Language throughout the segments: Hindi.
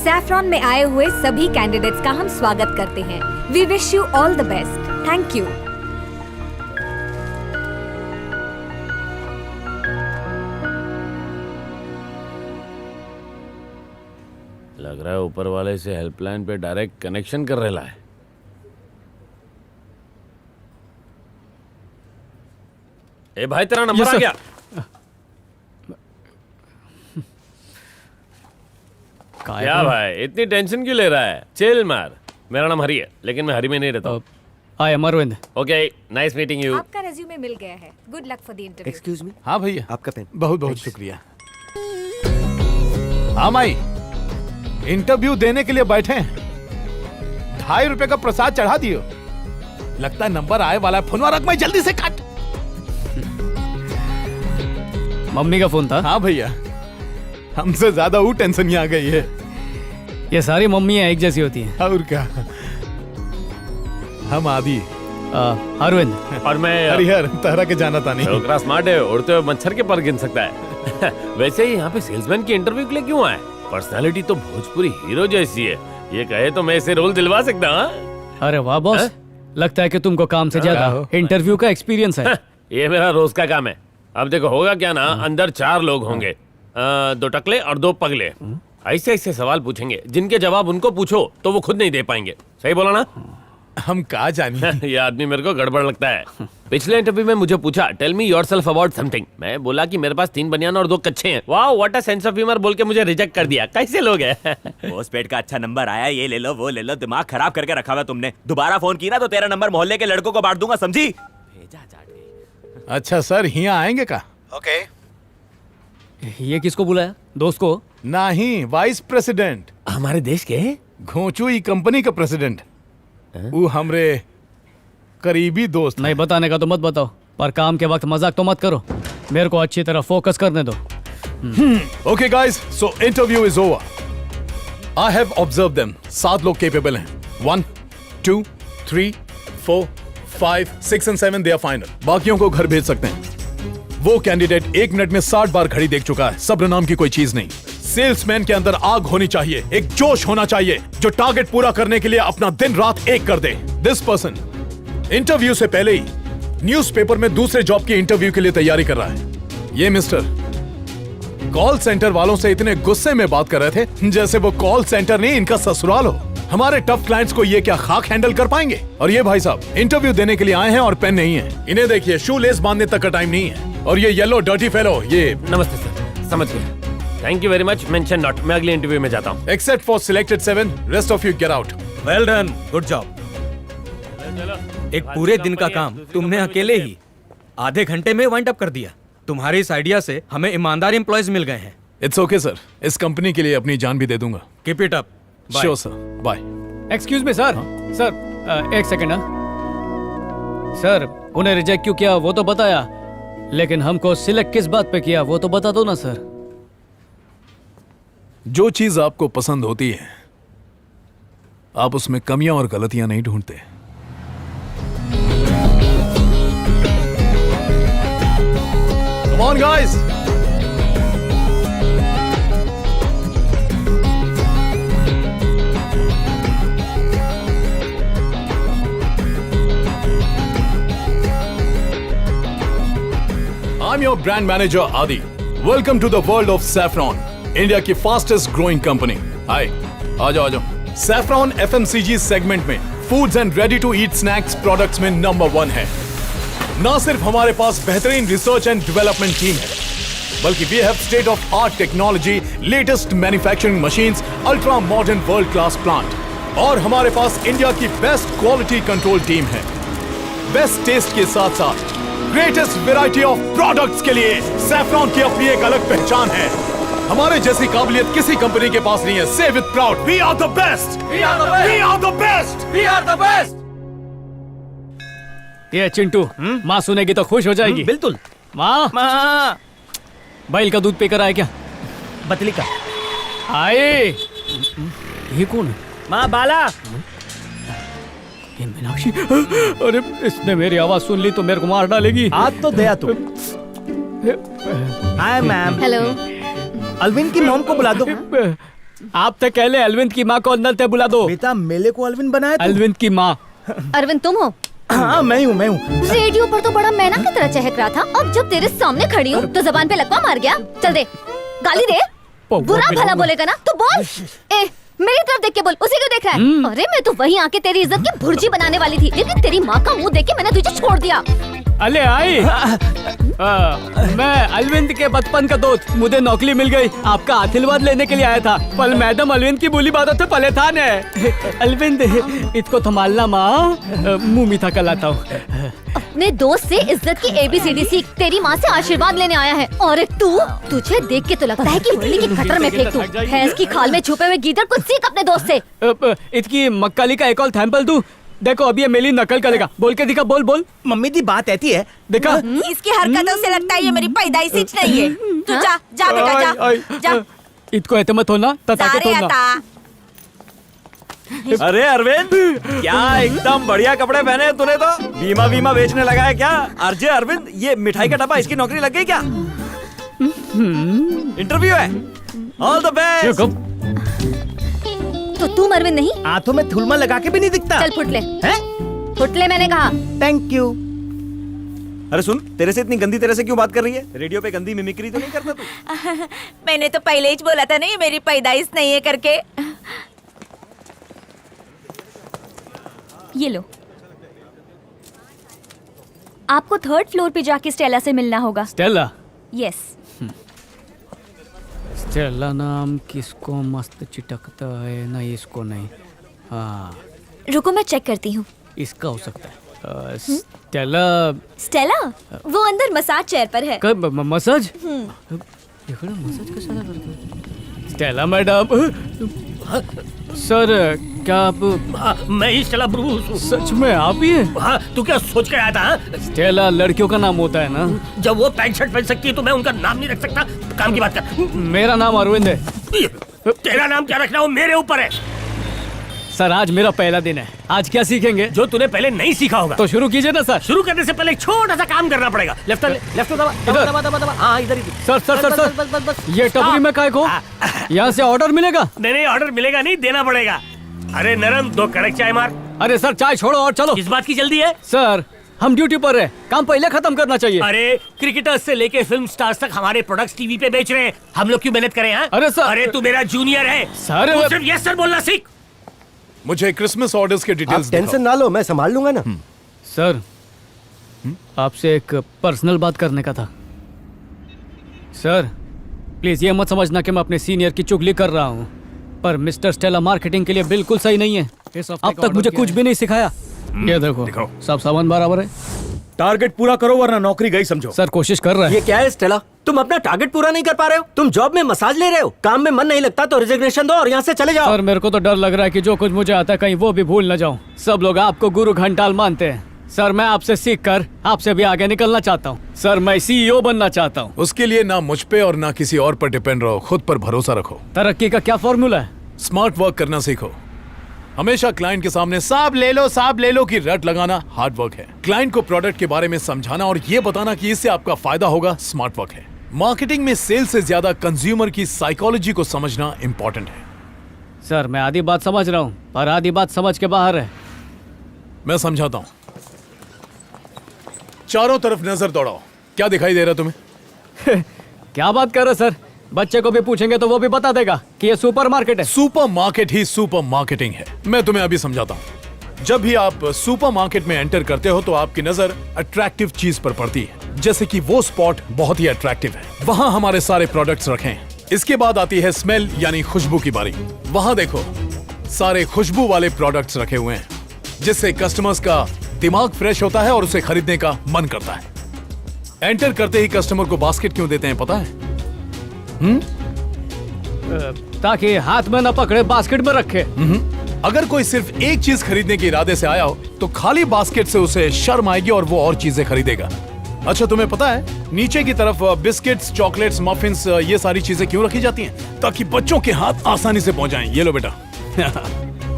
सैफरॉन में आए हुए सभी कैंडिडेट्स का हम स्वागत करते हैं। We wish you all the best. Thank you. लग रहा है ऊपर वाले से हेल्पलाइन पे डायरेक्ट कनेक्शन कर रहा है। ए भाई तेरा नंबर आ गया। क्या भाई इतनी टेंशन क्यों ले रहा है? चिल मार। मेरा नाम हरी है लेकिन मैं हरी में नहीं रहता हूँ। I am Arvind. Okay nice meeting you. आपका रेज्यूमे मिल गया है। Good luck for the interview. Excuse me. हाँ भैया, आपका पेन। बहुत बहुत शुक्रिया। हाँ माई, इंटरव्यू देने के लिए बैठे हैं। 2.5 रुपए का प्रसाद चढ़ा दियो। लगता है नंबर आए वाला है। फोन रख, मैं जल्दी से काट। मम्मी का फोन था। हाँ भैया, हमसे ज्यादा वो टेंशन ही आ गई है। ये सारी मम्मियाँ एक जैसी होती हैं। और क्या, हम आदि अरविंद और मैं हरिहर तरह के जाना था नहीं। छोकरा स्मार्ट है, उड़ते हुए मच्छर के पर गिन सकता है। वैसे ही यहाँ पे सेल्समैन की इंटरव्यू के लिए क्यों आए? पर्सनालिटी तो भोजपुरी हीरो जैसी है। ये कहे तो मैं इसे रोल दिलवा सकता हूँ। अरे वाह बॉस, लगता है कि तुमको काम से ज्यादा इंटरव्यू का एक्सपीरियंस है। ये मेरा रोज का काम है। अब देखो होगा क्या ना, अंदर 4 लोग होंगे, 2 टकले और 2 पगले। ऐसे ऐसे सवाल पूछेंगे जिनके जवाब उनको पूछो तो वो खुद नहीं दे पाएंगे। सही बोला ना? हम कहा जानिए। ये आदमी मेरे को गड़बड़ लगता है। पिछले इंटरव्यू में मुझे पूछा tell me yourself about something. मैं बोला कि मेरे पास 3 बनियान और 2 कच्छे हैं। वाह what a sense of humour बोल के मुझे रिजेक्ट कर दिया। कैसे लोग हैं? पोस्टपेड का अच्छा नंबर आया, ये ले लो वो ले लो, दिमाग खराब करके रखा हुआ तुमने। दोबारा फोन की ना तो तेरा नंबर मोहल्ले के लड़कों को बांट दूंगा, समझी? भेजा चाट गई। अच्छा सर, यहाँ आएंगे का? ओके। ये किसको बुलाया? दोस्त को? नहीं, वाइस प्रेसिडेंट। हमारे देश के घोंचू ई कंपनी का प्रेसिडेंट। वो हमरे करीबी दोस्त। नहीं बताने का तो मत बताओ, पर काम के वक्त मजाक तो मत करो। मेरे को अच्छी तरह फोकस करने दो। Okay guys, so interview is over. I have observe them. 7 लोग केपेबल हैं। 1 2 3 4 5 6 और 7 दे आर फाइनल। बाकियों को घर भेज सकते हैं। वो कैंडिडेट 1 मिनट में 60 बार घड़ी देख चुका है। सब्र नाम की कोई चीज नहीं। सेल्समैन के अंदर आग होनी चाहिए, एक जोश होना चाहिए जो टारगेट पूरा करने के लिए अपना दिन रात एक कर दे। दिस पर्सन इंटरव्यू से पहले ही न्यूज़पेपर में दूसरे जॉब की इंटरव्यू के लिए तैयारी कर रहा है। ये मिस्टर कॉल सेंटर वालों से इतने गुस्से में बात कर रहे थे जैसे वो कॉल सेंटर नहीं इनका ससुराल हो। हमारे टफ क्लाइंट्स को ये क्या खाक हैंडल कर पाएंगे? और ये भाई साहब इंटरव्यू देने के लिए आए हैं और पेन नहीं है। इन्हें देखिए, शू लेस बांधने तक का टाइम नहीं है। और ये येलो डर्टी फेलो, ये नमस्ते सर, समझ गए। Thank you very much, mention not. मैं अगले इंटरव्यू में जाता हूँ। Except for selected 7, rest of you get out. Well done, good job. एक पूरे दिन का काम तुमने अकेले ही आधे घंटे में वाइंड अप कर दिया। तुम्हारे इस आइडिया से हमें ईमानदार एम्प्लॉयज मिल गए हैं। इट्स ओके सर, इस कंपनी के लिए अपनी जान भी दे दूंगा। Keep it up. Sure sir, bye. Excuse me sir. Sir एक सेकंड। सर उन्हें रिजेक्ट क्यों किया वो तो बताया, लेकिन हमको सिलेक्ट किस बात पे किया वो तो बता दो ना सर। जो चीज आपको पसंद होती है आप उसमें कमियां और गलतियां नहीं ढूंढते। Come on guys! I'm your brand manager Adi. Welcome to the world of Saffron, India की फास्टेस्ट ग्रोइंग कंपनी। हाय, आ जाओ। Saffron FMCG सेगमेंट में foods and ready to eat snacks products में नंबर 1 है। ना सिर्फ हमारे पास बेहतरीन रिसर्च एंड डेवलपमेंट टीम है, बल्कि we have state of art technology, latest manufacturing machines, ultra modern world class plant और हमारे पास इंडिया की बेस्ट क्वालिटी कंट्रोल टीम है। बेस्ट टेस्ट के साथ साथ ग्रेटेस्ट वैरायटी ऑफ प्रोडक्ट्स के लिए सैफरॉन की अपनी एक अलग पहचान है। हमारे जैसी काबिलियत किसी कंपनी के पास नहीं है। Say with proud, we are the best, we are the best, we are the best, we are the best. ये चिंटू, माँ सुनेगी तो खुश हो जाएगी। बिल्कुल। माँ, माँ, बैल का दूध पीकर आए क्या? बतली का। आए। ये कौन है? माँ बाला। ये मीनाक्षी। अरे इसने मेरी आवाज सुन ली तो मेरे को मार डालेगी। आज तो दया तू। Hi ma'am. हेलो। अलविन की मॉम को बुला दो। आप तो कहले अरविंद की माँ को अंदर से बुला दो। बेटा मेले को अलविन बनाया तू? अरविंद की माँ। अरविंद तुम हो? हाँ मैं हूँ। रेडियो पर तो बड़ा मैना की तरह चहक रहा था, अब जब तेरे सामने खड़ी हूँ तो जबान पे लकवा मार गया। चल दे, गाली दे। बुरा भला बोलेगा ना तो बोल। ए, मेरी तरफ देख के बोल, उसे क्यों देख रहा है? अरे मैं तो वहीं आके तेरी इज्जत की भुर्जी बनाने वाली थी, लेकिन तेरी माँ का मुंह देख के मैंने तुझे छोड़ दिया। अले आई मैं अरविंद के बचपन का दोस्त, मुझे नौकरी मिल गई। आपका आशीर्वाद लेने के लिए आया था, पर मैडम अरविंद की बोली बातों से परेशान है। अरविंद इसको संभालना माँ, मुंह मीठा कर लाता हूँ। अपने दोस्त से इज्जत की ABCD सीख, तेरी माँ से आशीर्वाद लेने आया है। और एक तू, तुझे देख के तो लगता है कि बिल्ली की कटर में फेंक दूं। भैंस की खाल में छुपे हुए गीदड़, कुछ सीख अपने दोस्त से। इसकी मक्काली का एक और सैंपल दूं? देखो अभी ये मेरी नकल करेगा, बोल के दिखा। बोल बोल। मम्मी दी बात ऐसी है। देखा इसकी हरकतों से लगता है ये मेरी पैदाइशी नहीं है। तू जा जा बेटा जा। इसको ऐसे मत होना, तता के सारे तोड़ना। आता। अरे अरविंद, क्या एकदम बढ़िया कपड़े पहने हैं तूने तो। बीमा बीमा बेचने लगा है क्या? अरजे अरविंद, ये मिठाई का डब्बा, इसकी नौकरी लग गई क्या? इंटरव्यू है। All the best. तो तुम अरविंद नहीं? हाथों में थुलमा लगा के भी नहीं दिखता। चल फुटले, हैं? फुटले मैंने कहा। Thank you. अरे सुन, तेरे से इतनी गंदी तरह से क्यों बात कर रही है? रेडियो पे गंदी मिमिक्री तो नहीं करता तू? मैंने तो पहले ही बोला था ना ये मेरी पैदाइश नहीं है करके। ये लो, आपको 3rd फ्लोर पे जाके स्टेला से मिलना होगा। स्टेला? यस। स्टेला नाम किसको मस्त चिटकता है? नहीं इसको नहीं। हाँ रुको मैं चेक करती हूँ। इसका हो सकता है। स्टेला स्टेला वो अंदर मसाज चेयर पर है। कब मसाज? मसाज कशाला करते? Stella madam. सर क्या आप? मैं ही स्टेला ब्रूस हूँ। सच में आप ही हैं? हाँ, तू क्या सोच के आया था? हाँ? स्टेला लड़कियों का नाम होता है ना? जब वो पैंट शर्ट पहन सकती है तो मैं उनका नाम नहीं रख सकता? काम की बात कर। मेरा नाम अरविंद है। तेरा नाम क्या रखना वो मेरे ऊपर है। सर आज मेरा पहला दिन है, आज क्या सीखेंगे? जो तूने पहले नहीं सीखा होगा। तो शुरू कीजिए ना सर। शुरू करने से पहले एक छोटा सा काम करना पड़ेगा। लेफ्ट दबा दबा दबा दबा दबा। हाँ इधर ही। सर सर सर सर बस, बस, बस, बस। ये टपरी में काय को? यहाँ से ऑर्डर मिलेगा? नहीं ऑर्डर मिलेगा नहीं, देना पड़ेगा। अरे नरम, 2 कड़क चाय मार। अरे सर चाय छोड़ो और चलो। किस बात की जल्दी है? सर हम ड्यूटी पर है, काम पहले खत्म करना चाहिए। अरे क्रिकेटर्स से लेके फिल्म स्टार्स तक हमारे प्रोडक्ट्स टीवी पे बेच रहे हैं, हम लोग क्यों मेहनत करें? हाँ? अरे सर। अरे तू मेरा जूनियर है सर तू सिर्फ यस सर बोलना सीख। मुझे क्रिसमस ऑर्डर्स के डिटेल्स टेंशन ना लो, मैं संभाल लूंगा ना। सर आपसे एक पर्सनल बात करने का था। सर प्लीज ये मत समझना कि मैं अपने सीनियर की चुगली कर रहा हूँ, पर मिस्टर स्टेला मार्केटिंग के लिए बिल्कुल सही नहीं है। अब तक मुझे कुछ भी नहीं सिखाया। ये देखो सब सामान बराबर है। टारगेट पूरा करो वरना नौकरी गई समझो। सर कोशिश कर रहा है। ये क्या है स्टेला, तुम अपना टारगेट पूरा नहीं कर पा रहे हो? तुम जॉब में मसाज ले रहे हो, काम में मन नहीं लगता तो रिजिग्नेशन दो और यहाँ से चले जाओ। सर मेरे को तो डर लग रहा है कि जो कुछ मुझे आता है कहीं वो भी भूल न जाऊं। सब लोग आपको गुरु घंटाल मानते हैं। सर मैं आपसे सीख कर आपसे भी आगे निकलना चाहता हूँ। सर मैं CEO बनना चाहता हूँ। उसके लिए ना मुझ पे और ना किसी और पर डिपेंड रहो, खुद पर भरोसा रखो। तरक्की का क्या फॉर्मूला है? स्मार्ट वर्क करना सीखो। हमेशा क्लाइंट के सामने साहब ले लो की रट लगाना हार्ड वर्क है। क्लाइंट को प्रोडक्ट के बारे में समझाना और ये बताना कि इससे आपका फायदा होगा स्मार्ट वर्क है। मार्केटिंग में सेल से ज्यादा कंज्यूमर की साइकोलॉजी को समझना इंपॉर्टेंट है। सर मैं आधी बात समझ रहा हूँ पर आधी बात समझ के बाहर है। मैं समझाता हूँ। चारों तरफ नजर दौड़ाओ, क्या दिखाई दे रहा तुम्हें? क्या बात कर रहे सर? बच्चे को भी पूछेंगे तो वो भी बता देगा कि ये सुपरमार्केट है। सुपरमार्केट ही सुपर मार्केटिंग है। मैं तुम्हें अभी समझाता हूँ। जब भी आप सुपरमार्केट में एंटर करते हो तो आपकी नजर अट्रैक्टिव चीज पर पड़ती है, जैसे कि वो स्पॉट बहुत ही अट्रैक्टिव है, वहां हमारे सारे प्रोडक्ट्स रखे हैं। इसके बाद आती है स्मेल यानी खुशबू की बारी। वहां देखो सारे खुशबू वाले प्रोडक्ट्स रखे हुए हैं, जिससे कस्टमर्स का दिमाग फ्रेश होता है और उसे खरीदने का मन करता है। एंटर करते ही कस्टमर को बास्केट क्यों देते हैं पता है? ताकि हाथ में न पकड़े, बास्केट में रखे। अगर कोई सिर्फ एक चीज खरीदने के इरादे से आया हो तो खाली बास्केट से उसे शर्म आएगी और वो और चीजें खरीदेगा। अच्छा तुम्हें पता है नीचे की तरफ बिस्किट्स, चॉकलेट्स, मफिन्स ये सारी चीजें क्यों रखी जाती हैं? ताकि बच्चों के हाथ आसानी से पहुंच जाएं। ये लो बेटा।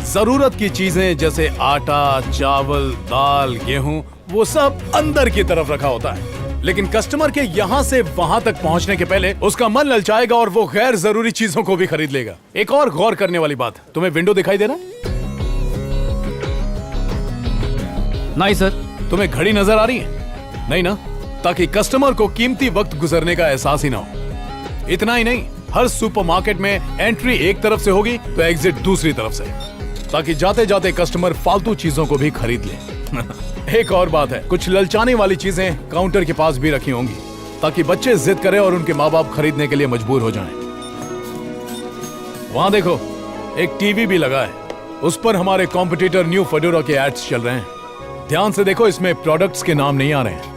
जरूरत की चीजें जैसे आटा, चावल, दाल, गेहूं वो सब अंदर की तरफ रखा होता है। लेकिन कस्टमर के यहाँ से वहां तक पहुँचने के पहले उसका मन ललचाएगा और वो गैर जरूरी चीजों को भी खरीद लेगा। एक और गौर करने वाली बात, तुम्हें विंडो दिखाई दे रहा? नहीं सर। तुम्हें घड़ी नजर आ रही है? नहीं ना? ताकि कस्टमर को कीमती वक्त गुजरने का एहसास ही ना हो। इतना ही नहीं, हर सुपरमार्केट में एंट्री एक तरफ से होगी तो एग्जिट दूसरी तरफ से, ताकि जाते जाते कस्टमर फालतू चीजों को भी खरीद ले। एक और बात है, कुछ ललचाने वाली चीजें काउंटर के पास भी रखी होंगी ताकि बच्चे जिद करें और उनके माँ बाप खरीदने के लिए मजबूर हो जाएं। वहां देखो, एक टीवी भी लगा है, उस पर हमारे कॉम्पिटिटर न्यू फेडोरा के एड्स चल रहे हैं। ध्यान से देखो, इसमें प्रोडक्ट्स के नाम नहीं आ रहे हैं।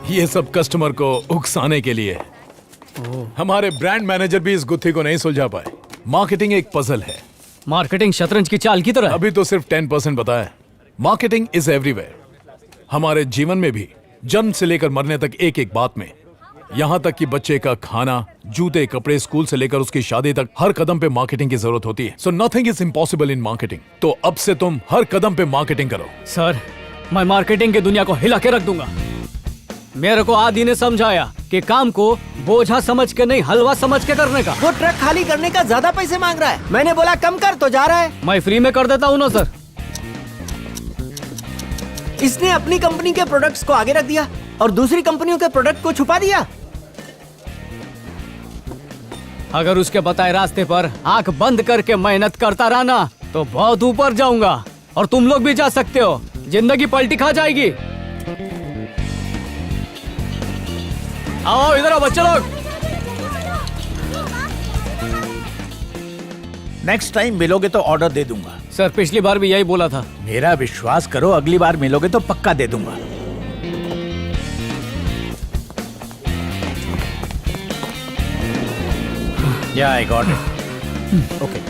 ये सब कस्टमर को उकसाने के लिए है। हमारे ब्रांड मैनेजर भी इस गुत्थी को नहीं सुलझा पाए। मार्केटिंग एक पजल है। मार्केटिंग शतरंज की चाल की तरह है। अभी तो सिर्फ 10% बताया। Marketing is everywhere. हमारे जीवन में भी, जन्म से लेकर मरने तक एक एक बात में, यहाँ तक कि बच्चे का खाना, जूते, कपड़े, स्कूल से लेकर उसकी शादी तक, हर कदम पे मार्केटिंग की जरूरत होती है। So nothing is impossible in marketing. तो अब से तुम हर कदम पे मार्केटिंग करो। सर, मैं मार्केटिंग की दुनिया को हिला के रख दूंगा। मेरे को आदि ने समझाया कि काम को बोझा समझ के नहीं, हलवा समझ के करने का। वो ट्रक खाली करने का ज्यादा पैसे मांग रहा है। मैंने बोला कम कर तो जा रहा है। मैं फ्री में कर देता हूँ ना सर। इसने अपनी कंपनी के प्रोडक्ट्स को आगे रख दिया और दूसरी कंपनियों के प्रोडक्ट को छुपा दिया। अगर उसके बताए रास्ते पर आंख बंद करके मेहनत करता रहा ना, तो बहुत ऊपर जाऊंगा और तुम लोग भी जा सकते हो। जिंदगी पलटी खा जाएगी। आओ इधर आओ बच्चे लोग। नेक्स्ट टाइम मिलोगे तो ऑर्डर दे दूंगा। सर, पिछली बार भी यही बोला था। मेरा विश्वास करो, अगली बार मिलोगे तो पक्का दे दूंगा। Yeah, I got it. Okay.